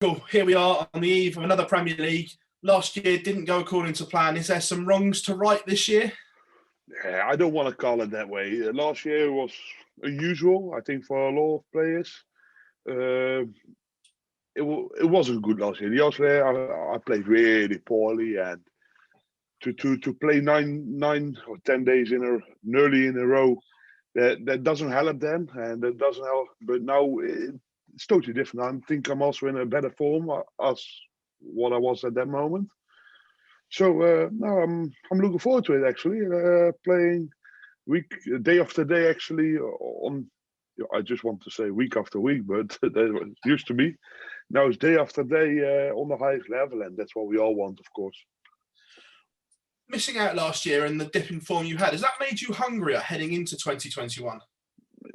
Michael, here we are on the eve of another Premier League. Last year didn't go according to plan. Is there some wrongs to right this year? Yeah, I don't want to call it that way. Last year was unusual, I think, for a lot of players. It wasn't good last year. Last year I played really poorly, and to play nine or 10 days nearly in a row, that doesn't help them, and that doesn't help. But now it's totally different. I think I'm also in a better form as what I was at that moment. So now I'm looking forward to it actually. Playing day after day actually on. I just want to say week after week, but that used to be. Now it's day after day on the highest level, and that's what we all want, of course. Missing out last year and the dip in form you had, has that made you hungrier heading into 2021?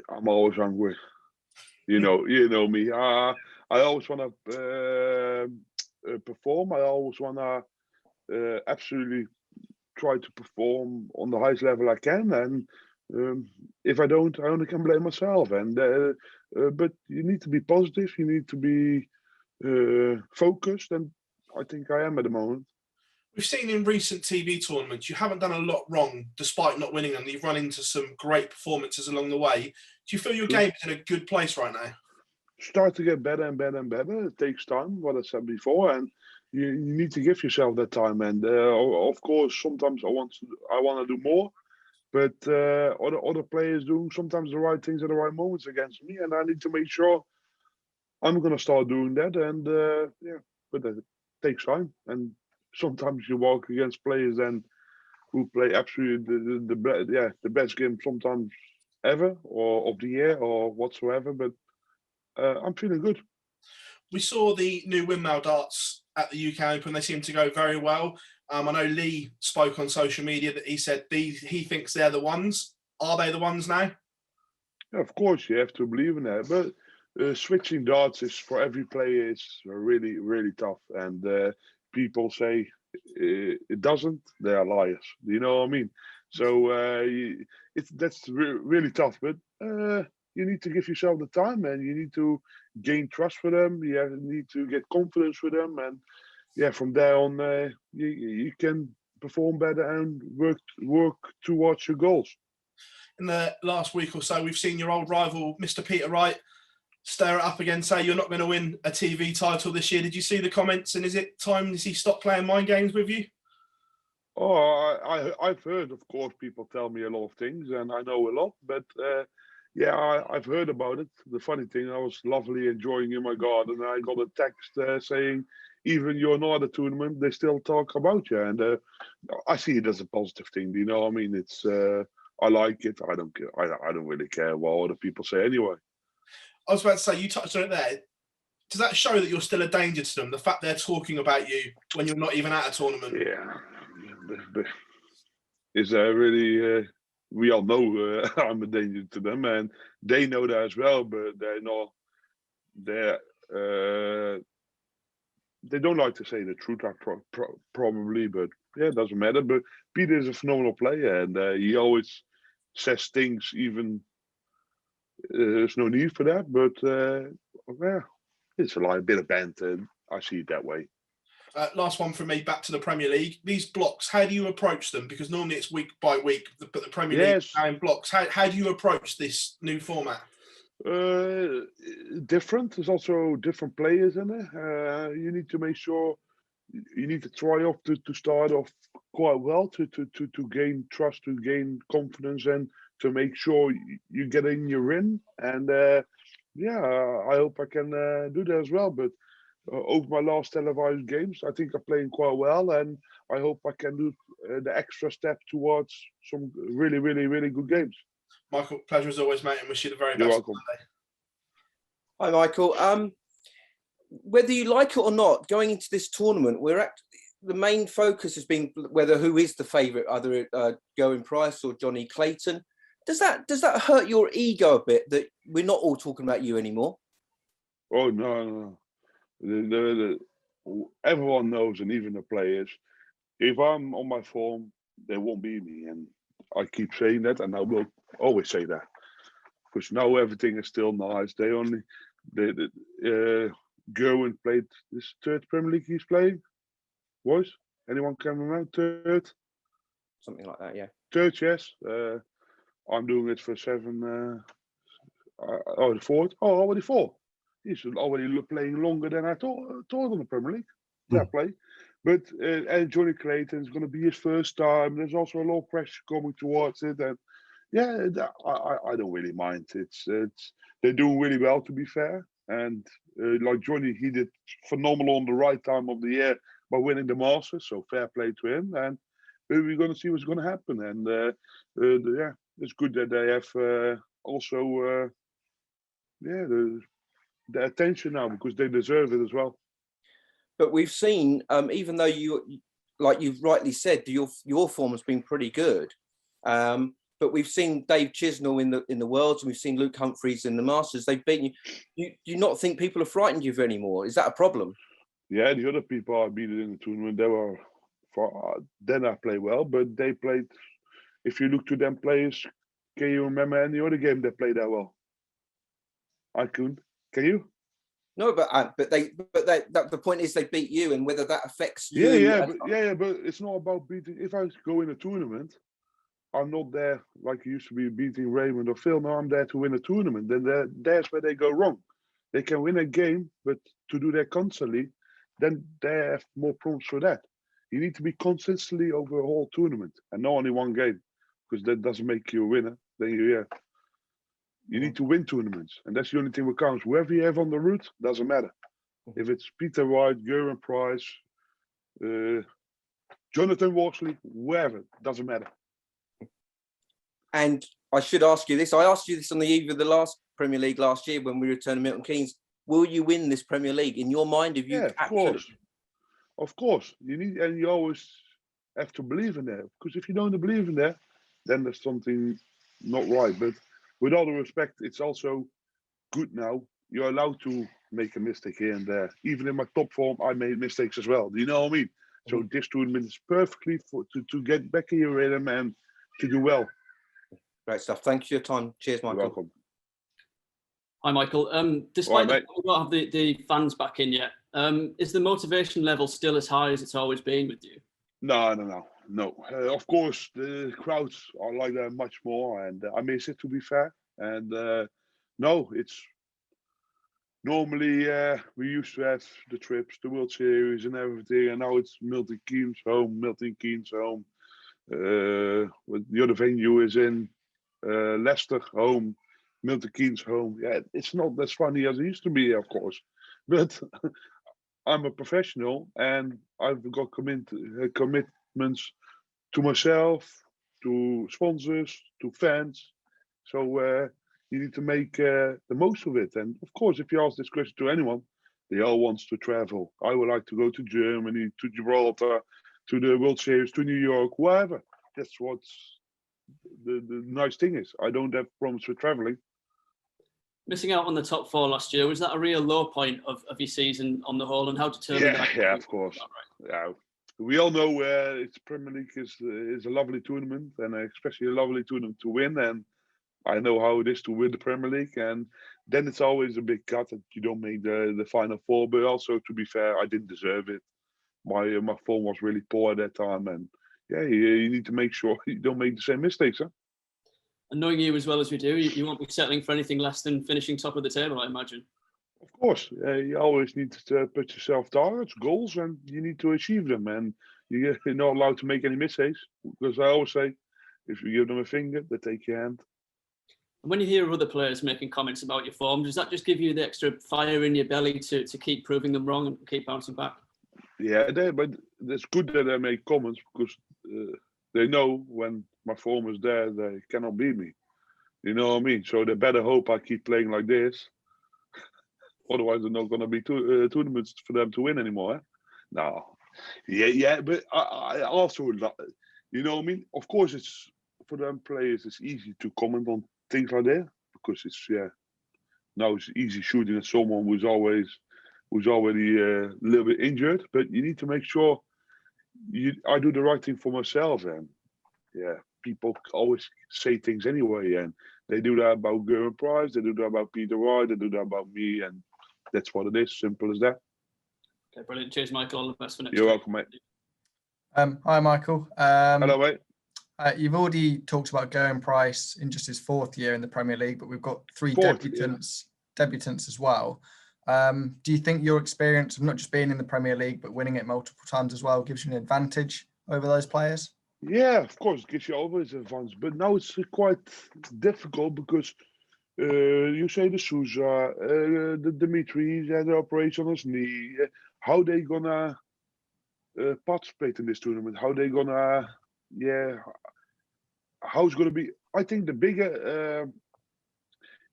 I'm always hungry. You know me. I always want to perform. I always want to absolutely try to perform on the highest level I can, and if I don't, I only can blame myself. And but you need to be positive. You need to be focused, and I think I am at the moment. We've seen in recent TV tournaments you haven't done a lot wrong despite not winning them. You've run into some great performances along the way. Do you feel your game is in a good place right now? Start to get better and better and better. It takes time, what I said before, and you need to give yourself that time. And of course, sometimes I want to do more, but other players doing sometimes the right things at the right moments against me, and I need to make sure I'm going to start doing that. And but it takes time, and sometimes you walk against players and who play absolutely the best game sometimes ever or of the year or whatsoever. But I'm feeling good. We saw the new Winmau Darts at the UK Open. They seem to go very well. I know Lee spoke on social media that he said he thinks they're the ones. Are they the ones now? Yeah, of course, you have to believe in that. But switching darts is for every player is really, really tough. And people say it doesn't. They are liars. You know what I mean? So that's really tough. But you need to give yourself the time, and you need to gain trust for them. You need to get confidence with them, and from there on, you can perform better and work towards your goals. In the last week or so, we've seen your old rival, Mr. Peter Wright, stir it up again, say you're not going to win a TV title this year. Did you see the comments? And is it time does he stop playing mind games with you? Oh, I've heard, of course, people tell me a lot of things, and I know a lot. But I've heard about it. The funny thing, I was lovely enjoying in my garden. I got a text saying, even you're not at a tournament, they still talk about you. And I see it as a positive thing. You know what I mean? It's I like it. I don't care. I don't really care what other people say anyway. I was about to say, you touched on it there. Does that show that you're still a danger to them? The fact they're talking about you when you're not even at a tournament? Yeah. Is there really... we all know I'm a danger to them, and they know that as well, but they're not... They don't like to say the truth, probably, but yeah, it doesn't matter. But Peter is a phenomenal player, and he always says things even... there's no need for that, but it's a bit of banter. I see it that way. Last one from me, back to the Premier League. These blocks, how do you approach them? Because normally it's week by week, but the Premier League is now in blocks. How do you approach this new format? Different. There's also different players in there. You need to make sure you need to try off to start off quite well to gain trust, to gain confidence, and to make sure you get in your in. And I hope I can do that as well. But over my last televised games, I think I'm playing quite well, and I hope I can do the extra step towards some really, really, really good games. Michael, pleasure as always, mate, and wish you the very best. You're welcome. Hi, Michael. Whether you like it or not, going into this tournament, the main focus has been who is the favourite, either Gerwen Price or Johnny Clayton. Does that hurt your ego a bit that we're not all talking about you anymore? Oh no. Everyone knows, and even the players, if I'm on my form, they won't beat me, and I keep saying that, and I will always say that, because now everything is still nice. Gerwen played this third Premier League he's playing. Was anyone can remember third? Something like that, yeah. Third, yes. I'm doing it for 7. The fourth. Oh, already 4. He's already playing longer than I thought on the Premier League. Fair play. But and Johnny Clayton is going to be his first time. There's also a lot of pressure coming towards it, and yeah, I don't really mind. It's they're doing really well, to be fair. And like Johnny, he did phenomenal on the right time of the year by winning the Masters. So fair play to him. And we're going to see what's going to happen. And yeah, it's good that they have also the attention now, because they deserve it as well. But we've seen, even though like you've rightly said, your form has been pretty good. But we've seen Dave Chisnall in the Worlds, and we've seen Luke Humphreys in the Masters. They've beaten you. Do you not think people are frightened of you anymore? Is that a problem? Yeah, the other people I beat in the tournament, they were then I play well, but they played. If you look to them players, can you remember any other game they played that well? I couldn't. Can you? No, but the point is they beat you, and whether that affects you. But it's not about beating. If I go in a tournament, I'm not there like you used to be beating Raymond or Phil. No, I'm there to win a tournament. Then there's where they go wrong. They can win a game, but to do that constantly, then they have more problems for that. You need to be consistently over a whole tournament and not only one game, because that doesn't make you a winner. Then you need to win tournaments, and that's the only thing that counts. Whoever you have on the route doesn't matter. If it's Peter Wright, Gerwen Price, Jonathan Worsley, whoever, doesn't matter. And I should ask you this. I asked you this on the eve of the last Premier League last year when we returned to Milton Keynes. Will you win this Premier League? In your mind, have you Of course. You always have to believe in that. Because if you don't believe in that, then there's something not right. But with all the respect, it's also good now. You're allowed to make a mistake here and there. Even in my top form, I made mistakes as well. Do you know what I mean? So this tournament is perfectly to get back in your rhythm and to do well. Great stuff. Thanks for your time. Cheers, Michael. You're welcome. Hi, Michael. Despite the fact we don't have the fans back in yet, is the motivation level still as high as it's always been with you? No. Of course, the crowds are like that much more, and I miss it, to be fair. And no, it's normally we used to have the trips, the World Series, and everything, and now it's Milton Keynes home. The other venue is in Leicester home, Milton Keynes home. Yeah, it's not as funny as it used to be, of course, but I'm a professional and I've got commitments to myself, to sponsors, to fans. So you need to make the most of it. And of course, if you ask this question to anyone, they all want to travel. I would like to go to Germany, to Gibraltar, to the World Series, to New York, wherever. That's what's the nice thing is. I don't have problems with traveling. Missing out on the top 4 last year, was that a real low point of your season on the whole, and how determined? Yeah, of course. Yeah, we all know it's Premier League is a lovely tournament, and especially a lovely tournament to win. And I know how it is to win the Premier League, and then it's always a big cut that you don't make the final 4. But also, to be fair, I didn't deserve it. My form was really poor at that time, and yeah, you need to make sure you don't make the same mistakes, huh? And knowing you as well as we do, you won't be settling for anything less than finishing top of the table, I imagine. Of course, you always need to put yourself targets, goals, and you need to achieve them. And you're not allowed to make any mistakes, because I always say, if you give them a finger, they take your hand. And when you hear other players making comments about your form, does that just give you the extra fire in your belly to keep proving them wrong and keep bouncing back? Yeah, but it's good that they make comments, because they know when my form is there, they cannot beat me. You know what I mean? So they better hope I keep playing like this. Otherwise, there's not going to be tournaments for them to win anymore. Eh? No. Yeah, but I also, you know what I mean? Of course, it's for them players, it's easy to comment on things like that, because now it's easy shooting at someone who's already a little bit injured. But you need to make sure I do the right thing for myself. And yeah, people always say things anyway, and they do that about Gerwen Price, they do that about Peter Wright, they do that about me, and that's what it is. Simple as that. Okay, brilliant. Cheers, Michael. All the best for next You're week. welcome, mate. Hi, Michael. Hello, mate. You've already talked about Gerwen Price in just his 4th year in the Premier League, but we've got 3 debutants as well. Do you think your experience of not just being in the Premier League but winning it multiple times as well gives you an advantage over those players? Yeah, of course, it gives you always an advantage. But now it's quite difficult because you say the Souza, the Dimitri, he had an operation on his knee. How they gonna participate in this tournament? How they gonna, how's gonna be? I think the bigger,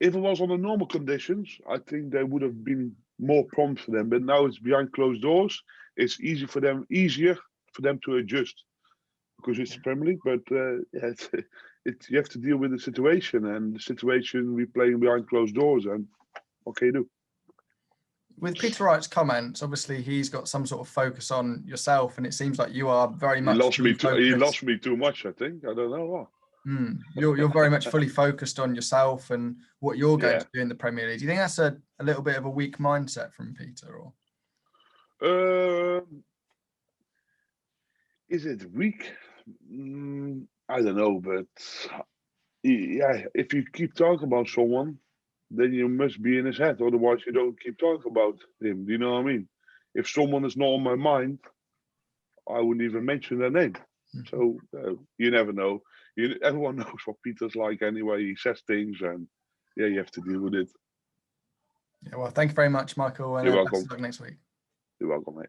if it was on the normal conditions, I think they would have been more prompt for them. But now it's behind closed doors. It's easier for them to adjust because it's the Premier League. But you have to deal with the situation, and the situation we're playing behind closed doors. And what can you do? With Peter Wright's comments, obviously he's got some sort of focus on yourself, and it seems like you are very much. He lost me too much, I think. I don't know what. You're very much fully focused on yourself and what you're going to do in the Premier League. Do you think that's a little bit of a weak mindset from Peter, or? Is it weak? I don't know, but if you keep talking about someone, then you must be in his head. Otherwise, you don't keep talking about him. Do you know what I mean? If someone is not on my mind, I wouldn't even mention their name. So you never know. Everyone knows what Peter's like anyway. He says things, and you have to deal with it. Yeah, well, thank you very much, Michael. And You're welcome. next week. You're welcome, mate.